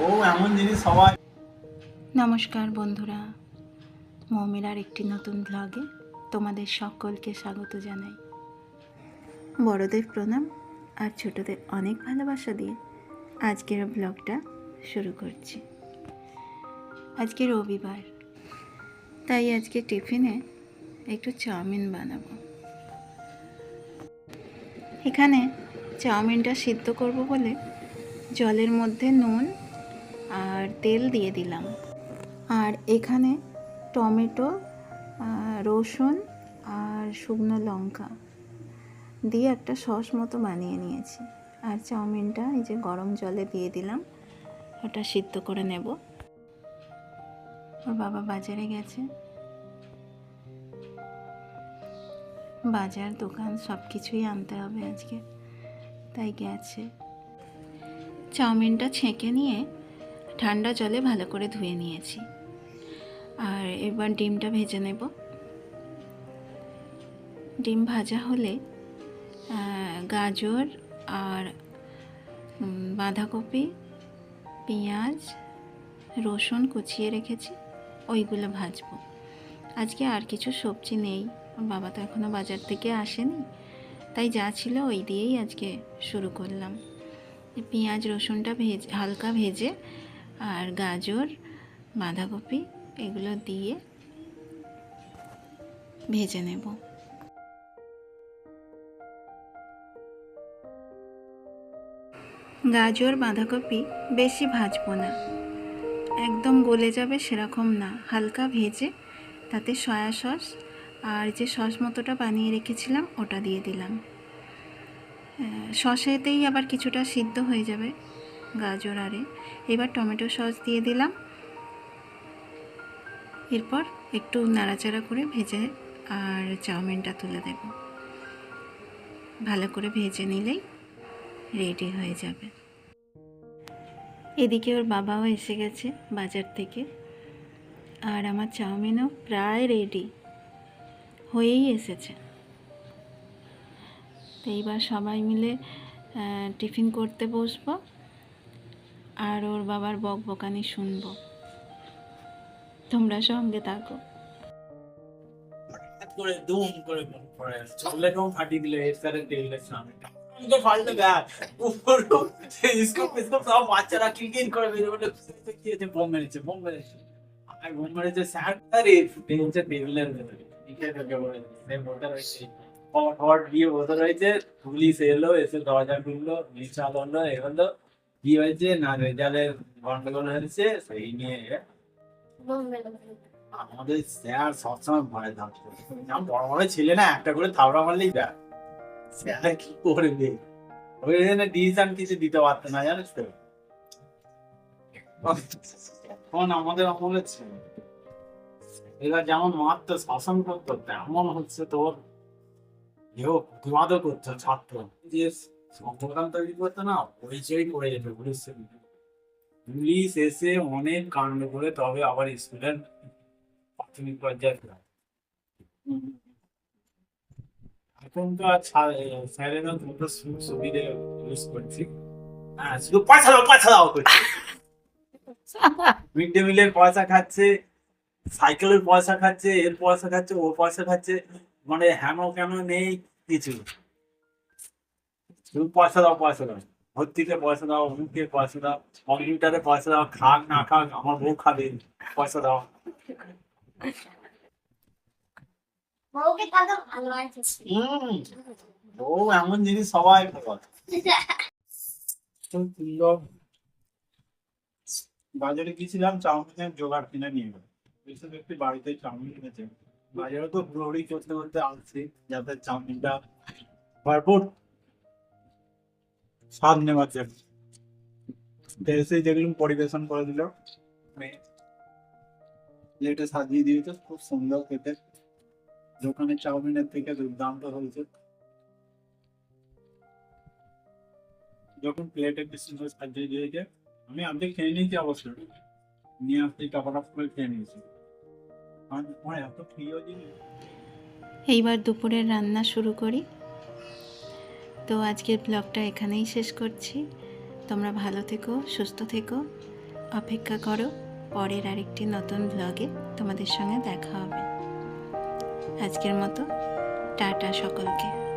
ও এমন জিনিস সবাই। নমস্কার বন্ধুরা, মৌমিলার একটি নতুন ব্লগে তোমাদের সকলকে স্বাগত জানাই। বড়দের প্রণাম আর ছোটদের অনেক ভালোবাসা দিয়ে আজকের ব্লগটা শুরু করছি। আজকে রবিবার, তাই আজকে টিফিনে একটু চাউমিন বানাবো। এখানে চাউমিনটা সিদ্ধ করব বলে জলের মধ্যে নুন আর তেল দিয়ে দিলাম। আর এখানে টমেটো, রসুন আর শুকনো লঙ্কা দিয়ে একটা সস মতো বানিয়ে নিয়েছি। আর চাউমিনটা এই যে গরম জলে দিয়ে দিলাম, ওটা সিদ্ধ করে নেব। ওর বাবা বাজারে গেছে, বাজার দোকান সব কিছুই আনতে হবে আজকে, তাই গেছে। চাউমিনটা ছেঁকে নিয়ে ঠান্ডা জলে ভালো করে ধুয়ে নিয়েছি। আর এবার ডিমটা ভেজে নেব। ডিম ভাজা হলে গাজর আর বাঁধাকপি, পেঁয়াজ, রসুন কুচিয়ে রেখেছি, ওইগুলো ভাজবো। আজকে আর কিছু সবজি নেই, বাবা তো এখনও বাজার থেকে আসেনি, তাই যা ছিল ওই দিয়েই আজকে শুরু করলাম। পেঁয়াজ রসুনটা হালকা ভেজে আর গাজর বাঁধাকপি এগুলো দিয়ে ভেজে নেব। গাজর বাঁধাকপি বেশি ভাজবো না, একদম গলে যাবে সেরকম না, হালকা ভেজে তাতে সয়া সস আর যে সস মতোটা বানিয়ে রেখেছিলাম ওটা দিয়ে দিলাম। সসেতেই আবার কিছুটা সিদ্ধ হয়ে যাবে গাজর আরে। এবার টমেটো সস দিয়ে দিলাম। এরপর একটু নাড়াচাড়া করে ভেজে আর চাউমিনটা তুলে দেব। ভালো করে ভেজে নিলেই রেডি হয়ে যাবে। এদিকে ওর বাবাও এসে গেছে বাজার থেকে, আর আমার চাউমিনও প্রায় রেডি হয়েই এসেছে। তো এইবার সবাই মিলে টিফিন করতে বসবো আর ওর বাবার বকবকানি শুনবো। তোমরা সঙ্গে থাকো। করে দুম করে পড়ে চলে কেমন ফাটিয়ে দিল এর স্যারের টেবিলের সামনে তো ফালতু ব্যাগ উপর স্কোপ স্কোপ সব বাচ্চারা ক্লিকিং করে বেরিয়ে বলে কি আছে, বোম মেরেছে আর বোম মেরেছে স্যার আরে বেঞ্চের টেবিলের ভেতরে ঠিক আছে ওকে বলে সে বলতে রয়েছে হট হট দিয়ে বসে রয়েছে। পুলিশ এলো, এসে দরজা খুললো, বিচার হলো, এগুলো কি হয়েছে না রেজাল্টের গন্ডগোল হয়েছে সেই নিয়ে আমাদের স্যার সবসময় ভয় থাকতো। যেমন বড় বড় ছেলে না একটা করে থাবড়া মারলেই দেখ স্যার কি করবে, ওই জন্য ডিসিশন কিছু দিতে পারতো না জানিস তো। এখন আমাদের আমলে ছিল এরা যেমন মারতো শাসন করতো, তেমন হচ্ছে তোর কেউ প্রতিবাদও করতো ছাত্র যে সংগঠন তৈরি করতো না, পরিচয় করে যেত পুলিশ। পুলিশ এসে অনেক কাণ্ড করে তবে আবার স্কুলের প্রাথমিক পর্যায়ে এখন তো আর স্যারেরা দুটো সুবিধে ইউজ করছি। হ্যাঁ শুধু পয়সা দাও করছে। মিড ডে মিলের পয়সা খাচ্ছে, সাইকেলের পয়সা খাচ্ছে, এর পয়সা খাচ্ছে, ওর পয়সা খাচ্ছে, মানে হেন কেন নেই কিছু, শুধু পয়সা দাও ভর্তিতে পয়সা দাও, অমুকে পয়সা দাও, কম্পিউটারে পয়সা দাও, খাক না খাক আমার বউ খাবে, পয়সা দাও। ও এমন জিনিস সবাই বাজারে গিয়েছিলাম চাউমিনের জোগাড় কিনে নিয়ে গেল, ব্যক্তি বাড়িতে চাউমিন কিনেছে, বাজারে তো ঘুরঘুরি করতে করতে আসছি যাতে চাউমিনটা ভরপুর স্বাদ নেওয়ার জন্য। এসে দেখলাম পরিবেশন করে দিল, প্লেটে সাজিয়ে দিয়েছে, খুব সুন্দর খেতে, দোকানের চাউমিনের থেকে দুর্দান্ত হয়েছে। যখন প্লেটে বেশি সুন্দর সাজিয়ে দিয়েছে আমি অর্ধেক খেয়ে নিয়েছি, অবশ্যই নিয়ে আসতে কাপড় করে খেয়ে নিয়েছি। আমার এত প্রিয় জিনিস। এইবার দুপুরের রান্না শুরু করি। তো আজকের ব্লগটা এখানেই শেষ করছি। তোমরা ভালো থেকো, সুস্থ থেকো। অপেক্ষা করো পরের আরেকটি নতুন ব্লগে তোমাদের সঙ্গে দেখা হবে। আজকের মতো টাটা সকলকে।